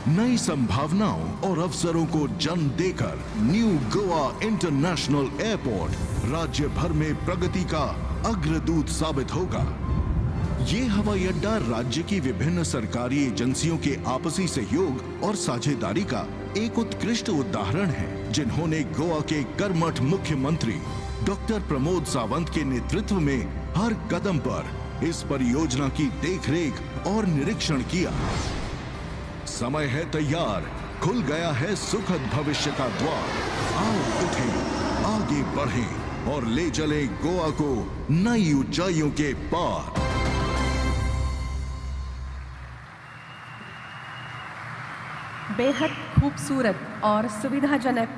नई संभावनाओं और अवसरों को जन्म देकर न्यू गोवा इंटरनेशनल एयरपोर्ट राज्य भर में प्रगति का अग्रदूत साबित होगा। ये हवाई अड्डा राज्य की विभिन्न सरकारी एजेंसियों के आपसी सहयोग और साझेदारी का एक उत्कृष्ट उदाहरण है, जिन्होंने गोवा के कर्मठ मुख्यमंत्री डॉक्टर प्रमोद सावंत के नेतृत्व में हर कदम पर इस परियोजना की देखरेख और निरीक्षण किया। समय है तैयार, खुल गया है सुखद भविष्य का द्वार। आओ उठें, आगे बढ़ें और ले चलें गोवा को नई ऊंचाइयों के पार। बेहद खूबसूरत और सुविधाजनक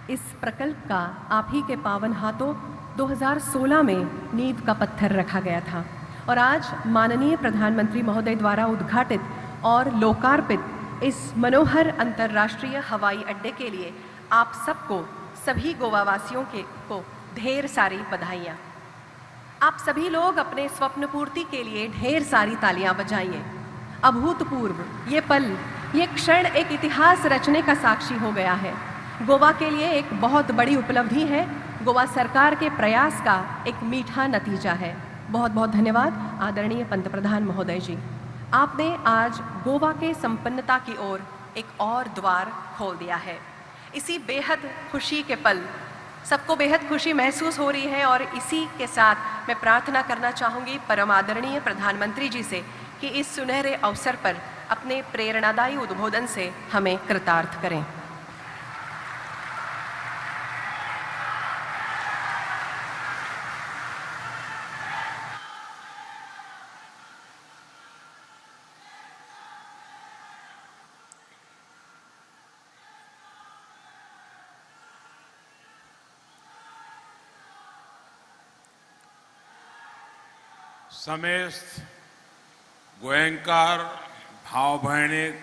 इस प्रकल्प का आप ही के पावन हाथों 2016 में नींव का पत्थर रखा गया था और आज माननीय प्रधानमंत्री महोदय द्वारा उद्घाटित और लोकार्पित इस मनोहर अंतर्राष्ट्रीय हवाई अड्डे के लिए आप सबको, सभी गोवा वासियों को ढेर सारी बधाइयाँ। आप सभी लोग अपने स्वप्न पूर्ति के लिए ढेर सारी तालियां बजाइए। अभूतपूर्व ये पल, ये क्षण एक इतिहास रचने का साक्षी हो गया है। गोवा के लिए एक बहुत बड़ी उपलब्धि है, गोवा सरकार के प्रयास का एक मीठा नतीजा है। बहुत बहुत धन्यवाद आदरणीय पंतप्रधान महोदय जी। आपने आज गोवा के संपन्नता की ओर एक और द्वार खोल दिया है। इसी बेहद खुशी के पल, सबको बेहद खुशी महसूस हो रही है और इसी के साथ मैं प्रार्थना करना चाहूँगी परम आदरणीय प्रधानमंत्री जी से कि इस सुनहरे अवसर पर अपने प्रेरणादायी उद्बोधन से हमें कृतार्थ करें। समेस्त गोयंकार भाव भयणीक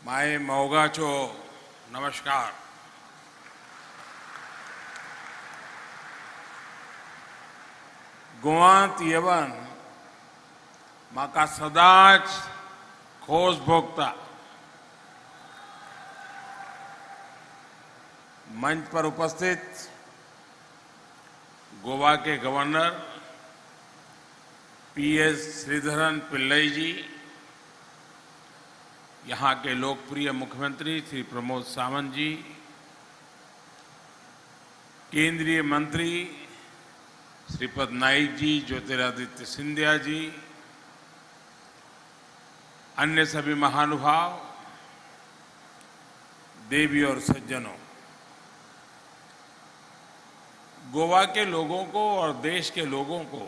माय मोगाचो नमस्कार। गोवांत येवन म्हाका सदांच खोस भोगता। मंच पर उपस्थित गोवा के गवर्नर PS श्रीधरन पिल्लई जी, यहाँ के लोकप्रिय मुख्यमंत्री श्री प्रमोद सावंत जी, केंद्रीय मंत्री श्रीपद नाइक जी, ज्योतिरादित्य सिंधिया जी, अन्य सभी महानुभाव, देवी और सज्जनों, गोवा के लोगों को और देश के लोगों को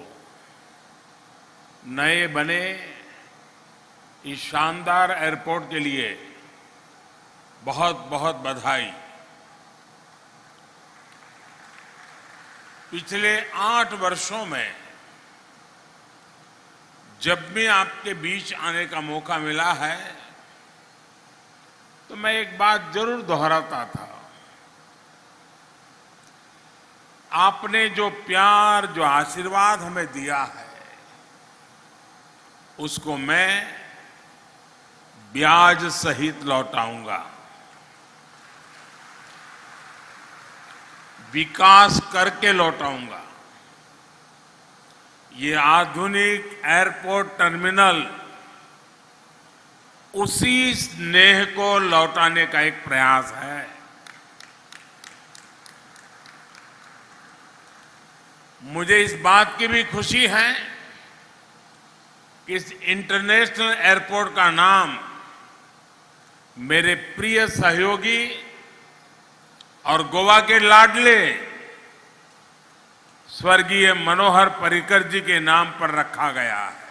नए बने इस शानदार एयरपोर्ट के लिए बहुत बहुत बधाई। पिछले 8 वर्षों में जब भी आपके बीच आने का मौका मिला है तो मैं एक बात जरूर दोहराता था। आपने जो प्यार, जो आशीर्वाद हमें दिया है, उसको मैं ब्याज सहित लौटाऊंगा। विकास करके लौटाऊंगा। ये आधुनिक एयरपोर्ट टर्मिनल उसी स्नेह को लौटाने का एक प्रयास है। मुझे इस बात की भी खुशी है कि इस इंटरनेशनल एयरपोर्ट का नाम मेरे प्रिय सहयोगी और गोवा के लाडले स्वर्गीय मनोहर पर्रिकर जी के नाम पर रखा गया है।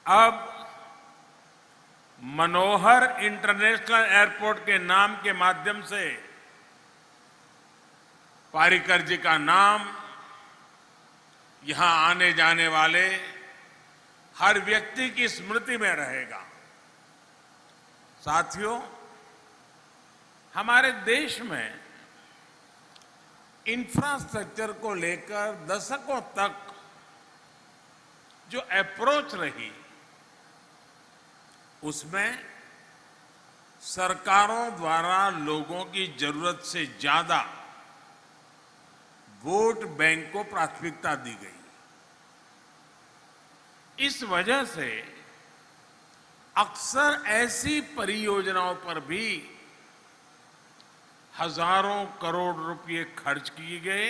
अब मनोहर इंटरनेशनल एयरपोर्ट के नाम के माध्यम से पर्रिकर जी का नाम यहां आने जाने वाले हर व्यक्ति की स्मृति में रहेगा। साथियों, हमारे देश में इंफ्रास्ट्रक्चर को लेकर दशकों तक जो अप्रोच रही, उसमें सरकारों द्वारा लोगों की जरूरत से ज्यादा वोट बैंक को प्राथमिकता दी गई। इस वजह से अक्सर ऐसी परियोजनाओं पर भी हजारों करोड़ रुपए खर्च किए गए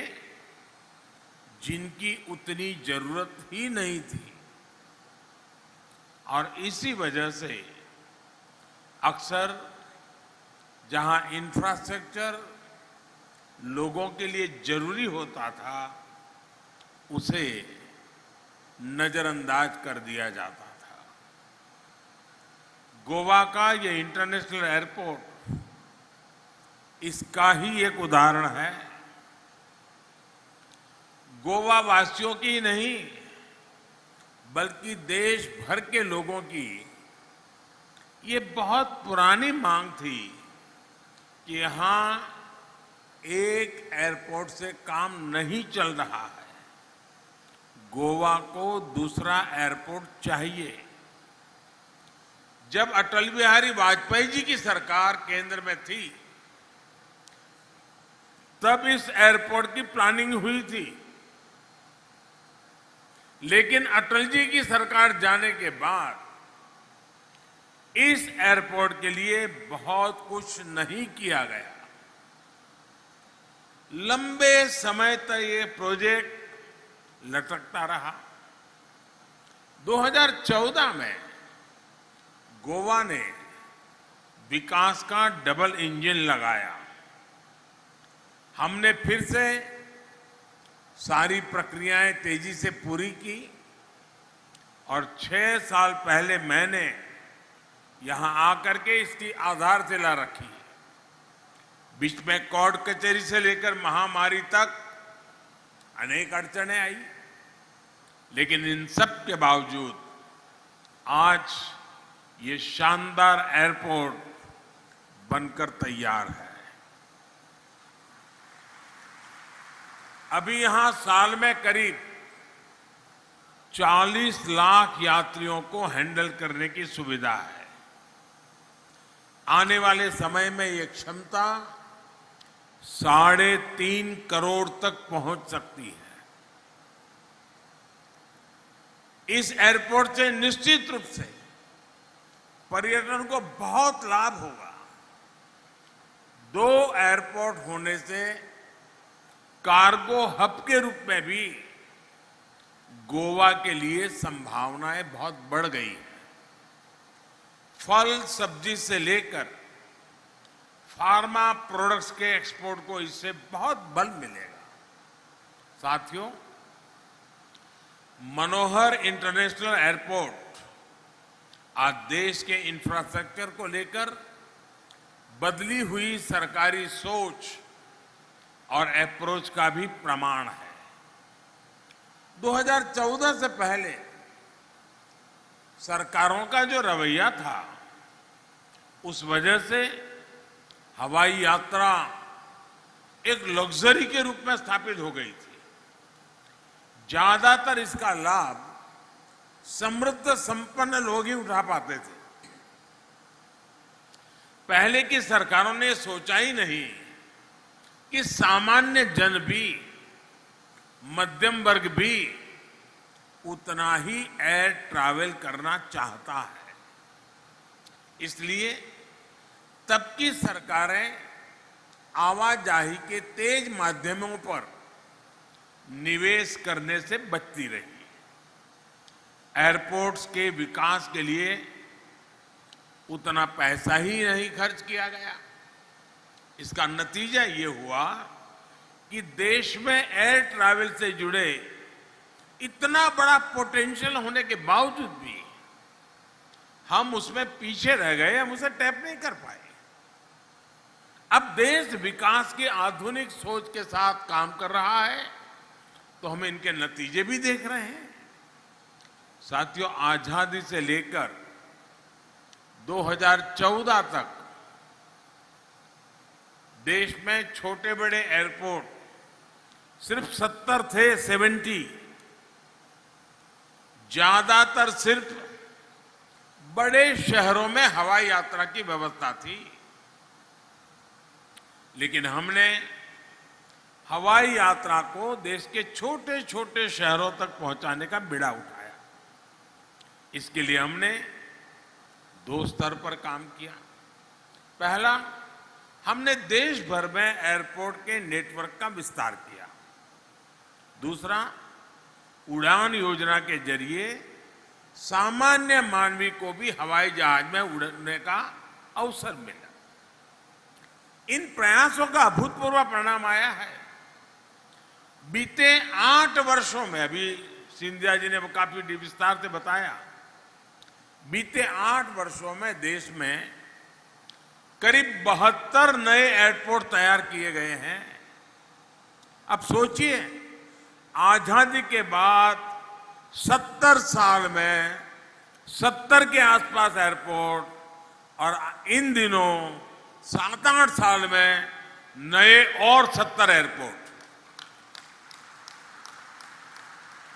जिनकी उतनी जरूरत ही नहीं थी। और इसी वजह से अक्सर जहां इंफ्रास्ट्रक्चर लोगों के लिए जरूरी होता था, उसे नजरअंदाज कर दिया जाता था। गोवा का ये इंटरनेशनल एयरपोर्ट इसका ही एक उदाहरण है। गोवा वासियों की नहीं, बल्कि देश भर के लोगों की ये बहुत पुरानी मांग थी कि यहां एक एयरपोर्ट से काम नहीं चल रहा है, गोवा को दूसरा एयरपोर्ट चाहिए। जब अटल बिहारी वाजपेयी जी की सरकार केंद्र में थी, तब इस एयरपोर्ट की प्लानिंग हुई थी। लेकिन अटल जी की सरकार जाने के बाद इस एयरपोर्ट के लिए बहुत कुछ नहीं किया गया। लंबे समय तक ये प्रोजेक्ट लटकता रहा। 2014 में गोवा ने विकास का डबल इंजन लगाया। हमने फिर से सारी प्रक्रियाएं तेजी से पूरी की और 6 साल पहले मैंने यहां आकर के इसकी आधारशिला रखी। बीच में कोर्ट कचहरी से लेकर महामारी तक अनेक अड़चनें आई, लेकिन इन सब के बावजूद आज ये शानदार एयरपोर्ट बनकर तैयार है। अभी यहां साल में करीब 40 लाख यात्रियों को हैंडल करने की सुविधा है। आने वाले समय में ये क्षमता 3.5 करोड़ तक पहुंच सकती है। इस एयरपोर्ट से निश्चित रूप से पर्यटन को बहुत लाभ होगा। 2 एयरपोर्ट होने से कार्गो हब के रूप में भी गोवा के लिए संभावनाएं बहुत बढ़ गई हैं। फल सब्जी से लेकर फार्मा प्रोडक्ट्स के एक्सपोर्ट को इससे बहुत बल मिलेगा। साथियों, मनोहर इंटरनेशनल एयरपोर्ट आज देश के इंफ्रास्ट्रक्चर को लेकर बदली हुई सरकारी सोच और अप्रोच का भी प्रमाण है। 2014 से पहले सरकारों का जो रवैया था, उस वजह से हवाई यात्रा एक लग्जरी के रूप में स्थापित हो गई थी। ज्यादातर इसका लाभ समृद्ध संपन्न लोग ही उठा पाते थे। पहले की सरकारों ने सोचा ही नहीं कि सामान्य जन भी, मध्यम वर्ग भी उतना ही एयर ट्रैवल करना चाहता है। इसलिए तब की सरकारें आवाजाही के तेज माध्यमों पर निवेश करने से बचती रही। एयरपोर्ट्स के विकास के लिए उतना पैसा ही नहीं खर्च किया गया। इसका नतीजा ये हुआ कि देश में एयर ट्रैवल से जुड़े इतना बड़ा पोटेंशियल होने के बावजूद भी हम उसमें पीछे रह गए, हम उसे टैप नहीं कर पाए। अब देश विकास की आधुनिक सोच के साथ काम कर रहा है, तो हम इनके नतीजे भी देख रहे हैं। साथियों, आजादी से लेकर 2014 तक देश में छोटे बड़े एयरपोर्ट सिर्फ 70 थे, 70। ज्यादातर सिर्फ बड़े शहरों में हवाई यात्रा की व्यवस्था थी। लेकिन हमने हवाई यात्रा को देश के छोटे छोटे शहरों तक पहुंचाने का बीड़ा उठाया। इसके लिए हमने 2 स्तर पर काम किया। पहला, हमने देश भर में एयरपोर्ट के नेटवर्क का विस्तार किया। दूसरा, उड़ान योजना के जरिए सामान्य मानवी को भी हवाई जहाज में उड़ने का अवसर मिला। इन प्रयासों का अभूतपूर्व परिणाम आया है। बीते 8 वर्षों में, अभी सिंधिया जी ने काफी विस्तार से बताया, बीते 8 वर्षों में देश में करीब 72 नए एयरपोर्ट तैयार किए गए हैं। अब सोचिए, आजादी के बाद 70 साल में 70 के आसपास एयरपोर्ट, और इन दिनों 7-8 साल में नए और 70 एयरपोर्ट।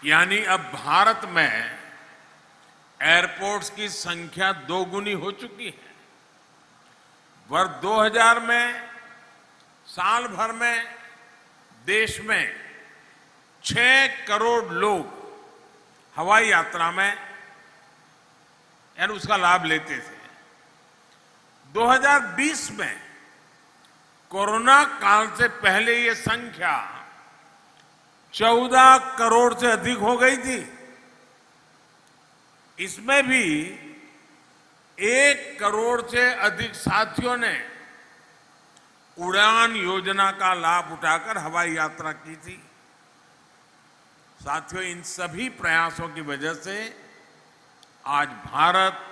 यानी अब भारत में एयरपोर्ट्स की संख्या 2 गुनी हो चुकी है। वर्ष 2000 में साल भर में देश में 6 करोड़ लोग हवाई यात्रा में यानी उसका लाभ लेते थे। 2020 में कोरोना काल से पहले ये संख्या 14 करोड़ से अधिक हो गई थी। इसमें भी 1 करोड़ से अधिक साथियों ने उड़ान योजना का लाभ उठाकर हवाई यात्रा की थी। साथियों, इन सभी प्रयासों की वजह से आज भारत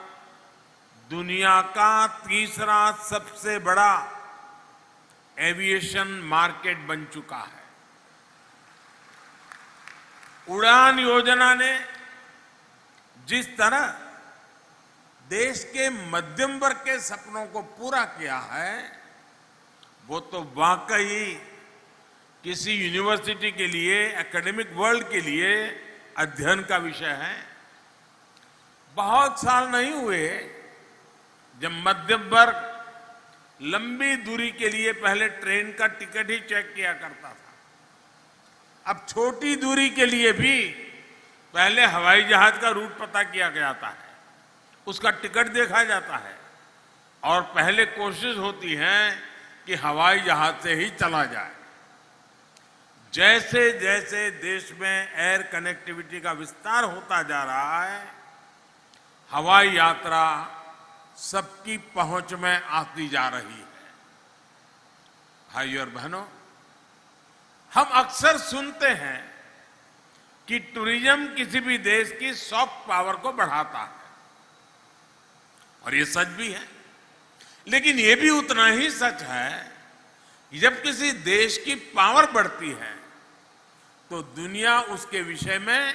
दुनिया का तीसरा सबसे बड़ा एविएशन मार्केट बन चुका है। उड़ान योजना ने जिस तरह देश के मध्यम वर्ग के सपनों को पूरा किया है, वो तो वाकई किसी यूनिवर्सिटी के लिए, एकेडमिक वर्ल्ड के लिए अध्ययन का विषय है। बहुत साल नहीं हुए जब मध्यम वर्ग लंबी दूरी के लिए पहले ट्रेन का टिकट ही चेक किया करता था। अब छोटी दूरी के लिए भी पहले हवाई जहाज का रूट पता किया जाता है, उसका टिकट देखा जाता है, और पहले कोशिश होती है कि हवाई जहाज से ही चला जाए। जैसे जैसे देश में एयर कनेक्टिविटी का विस्तार होता जा रहा है, हवाई यात्रा सबकी पहुंच में आती जा रही है। भाइयों और बहनों, हम अक्सर सुनते हैं कि टूरिज्म किसी भी देश की सॉफ्ट पावर को बढ़ाता है, और ये सच भी है। लेकिन ये भी उतना ही सच है कि जब किसी देश की पावर बढ़ती है तो दुनिया उसके विषय में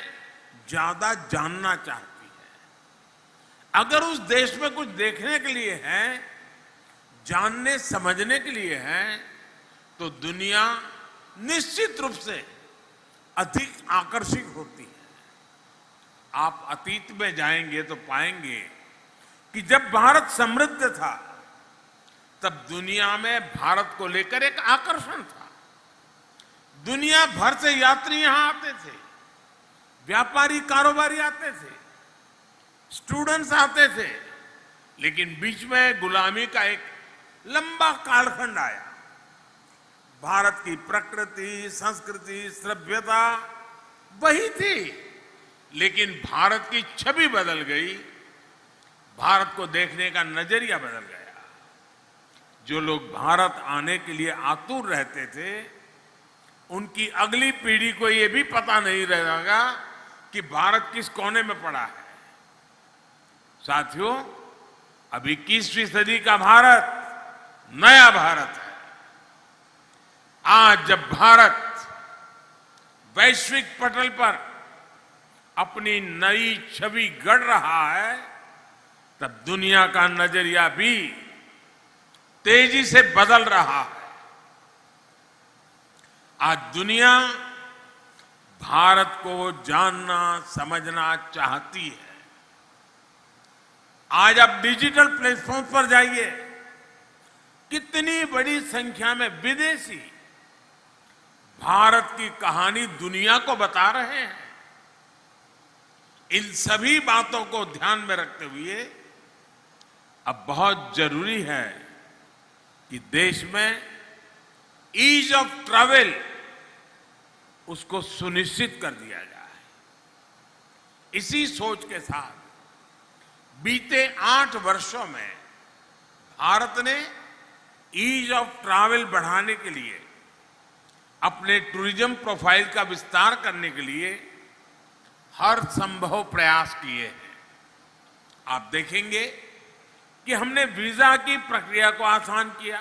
ज्यादा जानना चाहती है। अगर उस देश में कुछ देखने के लिए है, जानने समझने के लिए है, तो दुनिया निश्चित रूप से अधिक आकर्षित होती है। आप अतीत में जाएंगे तो पाएंगे कि जब भारत समृद्ध था तब दुनिया में भारत को लेकर एक आकर्षण था। दुनिया भर से यात्री यहां आते थे, व्यापारी कारोबारी आते थे, स्टूडेंट्स आते थे। लेकिन बीच में गुलामी का एक लंबा कालखंड आया। भारत की प्रकृति, संस्कृति, सभ्यता वही थी, लेकिन भारत की छवि बदल गई, भारत को देखने का नजरिया बदल गया। जो लोग भारत आने के लिए आतुर रहते थे, उनकी अगली पीढ़ी को यह भी पता नहीं रहेगा कि भारत किस कोने में पड़ा है। साथियों, अब 21वीं सदी का भारत नया भारत है। आज जब भारत वैश्विक पटल पर अपनी नई छवि गढ़ रहा है, तब दुनिया का नजरिया भी तेजी से बदल रहा है। आज दुनिया भारत को जानना समझना चाहती है। आज आप डिजिटल प्लेटफॉर्म पर जाइए, कितनी बड़ी संख्या में विदेशी भारत की कहानी दुनिया को बता रहे हैं। इन सभी बातों को ध्यान में रखते हुए अब बहुत जरूरी है कि देश में ईज ऑफ ट्रैवल उसको सुनिश्चित कर दिया जाए। इसी सोच के साथ बीते 8 वर्षों में भारत ने ईज ऑफ ट्रैवल बढ़ाने के लिए, अपने टूरिज्म प्रोफाइल का विस्तार करने के लिए हर संभव प्रयास किए हैं। आप देखेंगे कि हमने वीजा की प्रक्रिया को आसान किया,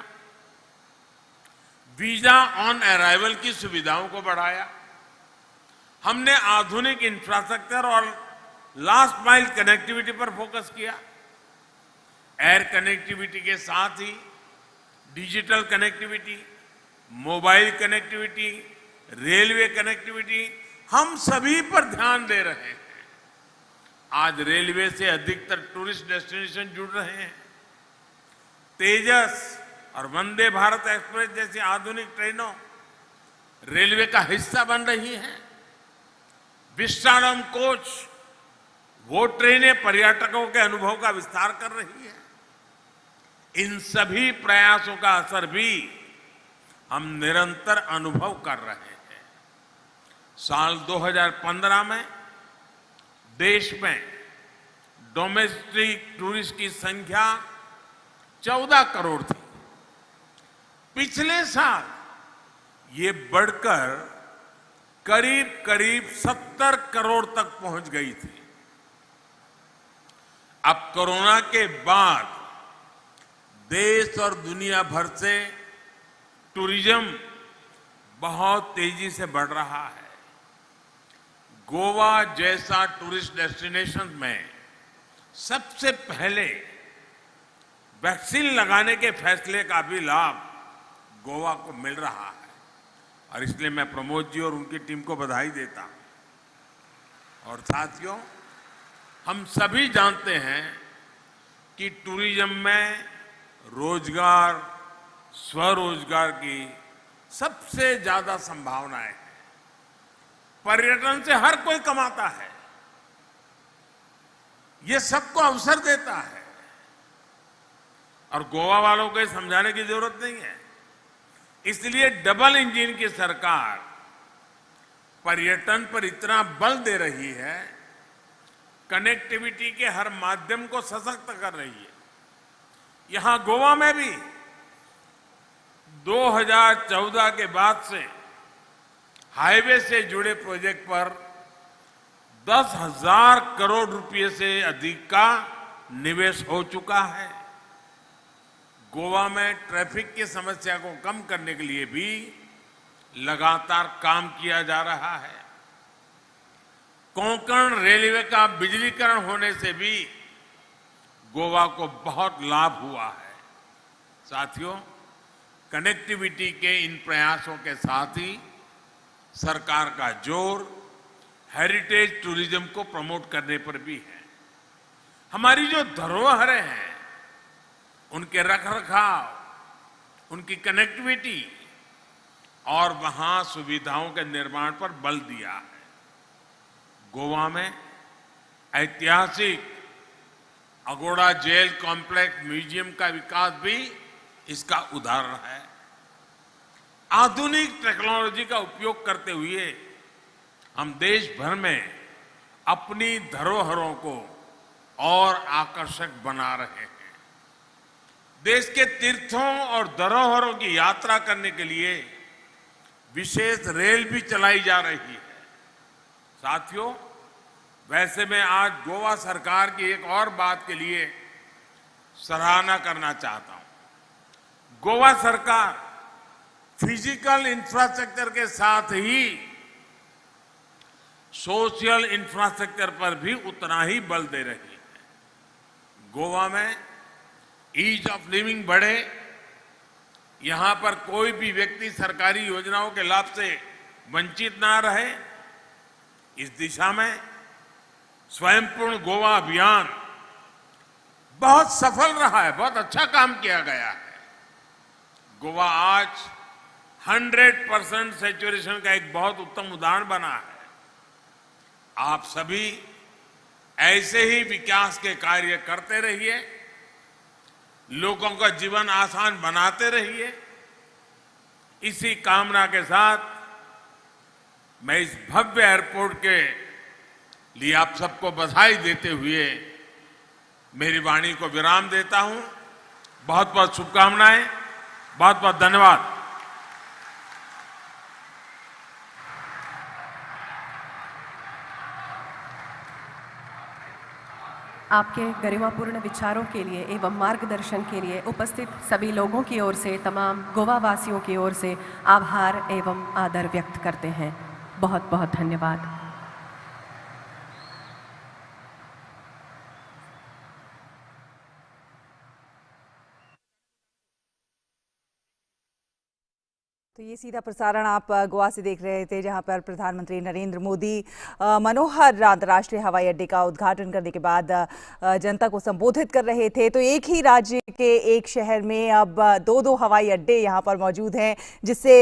वीजा ऑन अराइवल की सुविधाओं को बढ़ाया, हमने आधुनिक इंफ्रास्ट्रक्चर और लास्ट माइल कनेक्टिविटी पर फोकस किया। एयर कनेक्टिविटी के साथ ही digital connectivity, mobile connectivity, railway connectivity, हम सभी पर ध्यान दे रहे हैं। आज रेलवे से अधिकतर टूरिस्ट डेस्टिनेशन जुड़ रहे हैं। तेजस और वंदे भारत एक्सप्रेस जैसी आधुनिक ट्रेनों रेलवे का हिस्सा बन रही हैं। विस्टाडोम कोच, वो ट्रेनें पर्यटकों के अनुभव का विस्तार कर रही है। इन सभी प्रयासों का असर भी हम निरंतर अनुभव कर रहे हैं। साल 2015 में देश में डोमेस्टिक टूरिस्ट की संख्या 14 करोड़ थी। पिछले साल ये बढ़कर करीब करीब 70 करोड़ तक पहुंच गई थी। अब कोरोना के बाद देश और दुनिया भर से टूरिज्म बहुत तेजी से बढ़ रहा है। गोवा जैसा टूरिस्ट डेस्टिनेशन में सबसे पहले वैक्सीन लगाने के फैसले का भी लाभ गोवा को मिल रहा है, और इसलिए मैं प्रमोद जी और उनकी टीम को बधाई देता हूं। और साथियों, हम सभी जानते हैं कि टूरिज्म में रोजगार, स्वरोजगार की सबसे ज्यादा संभावनाएं हैं। पर्यटन से हर कोई कमाता है, ये सबको अवसर देता है। और गोवा वालों को समझाने की जरूरत नहीं है इसलिए डबल इंजन की सरकार पर्यटन पर इतना बल दे रही है, कनेक्टिविटी के हर माध्यम को सशक्त कर रही है। यहां गोवा में भी 2014 के बाद से हाईवे से जुड़े प्रोजेक्ट पर 10,000 करोड़ रुपए से अधिक का निवेश हो चुका है। गोवा में ट्रैफिक की समस्या को कम करने के लिए भी लगातार काम किया जा रहा है। कोंकण रेलवे का बिजलीकरण होने से भी गोवा को बहुत लाभ हुआ है। साथियों, कनेक्टिविटी के इन प्रयासों के साथ ही सरकार का जोर हेरिटेज टूरिज्म को प्रमोट करने पर भी है। हमारी जो धरोहरें हैं, उनके रखरखाव, उनकी कनेक्टिविटी और वहां सुविधाओं के निर्माण पर बल दिया है। गोवा में ऐतिहासिक अगोड़ा जेल कॉम्प्लेक्स म्यूजियम का विकास भी इसका उदाहरण है। आधुनिक टेक्नोलॉजी का उपयोग करते हुए हम देश भर में अपनी धरोहरों को और आकर्षक बना रहे हैं। देश के तीर्थों और धरोहरों की यात्रा करने के लिए विशेष रेल भी चलाई जा रही है। साथियों, वैसे मैं आज गोवा सरकार की एक और बात के लिए सराहना करना चाहता हूं। गोवा सरकार फिजिकल इंफ्रास्ट्रक्चर के साथ ही सोशल इंफ्रास्ट्रक्चर पर भी उतना ही बल दे रही है। गोवा में ईज ऑफ लिविंग बढ़े, यहां पर कोई भी व्यक्ति सरकारी योजनाओं के लाभ से वंचित ना रहे, इस दिशा में स्वयंपूर्ण गोवा अभियान बहुत सफल रहा है। बहुत अच्छा काम किया गया है। गोवा आज 100% सैचुरेशन का एक बहुत उत्तम उदाहरण बना है। आप सभी ऐसे ही विकास के कार्य करते रहिए, लोगों का जीवन आसान बनाते रहिए। इसी कामना के साथ मैं इस भव्य एयरपोर्ट के लिए आप सबको बधाई देते हुए मेरी वाणी को विराम देता हूं। बहुत बहुत शुभकामनाएं, बहुत बहुत धन्यवाद। आपके गरिमापूर्ण विचारों के लिए एवं मार्गदर्शन के लिए उपस्थित सभी लोगों की ओर से, तमाम गोवा वासियों की ओर से आभार एवं आदर व्यक्त करते हैं। बहुत बहुत धन्यवाद। तो ये सीधा प्रसारण आप गोवा से देख रहे थे, जहां पर प्रधानमंत्री नरेंद्र मोदी मनोहर अंतर्राष्ट्रीय हवाई अड्डे का उद्घाटन करने के बाद जनता को संबोधित कर रहे थे। तो एक ही राज्य के एक शहर में अब दो हवाई अड्डे यहां पर मौजूद हैं, जिससे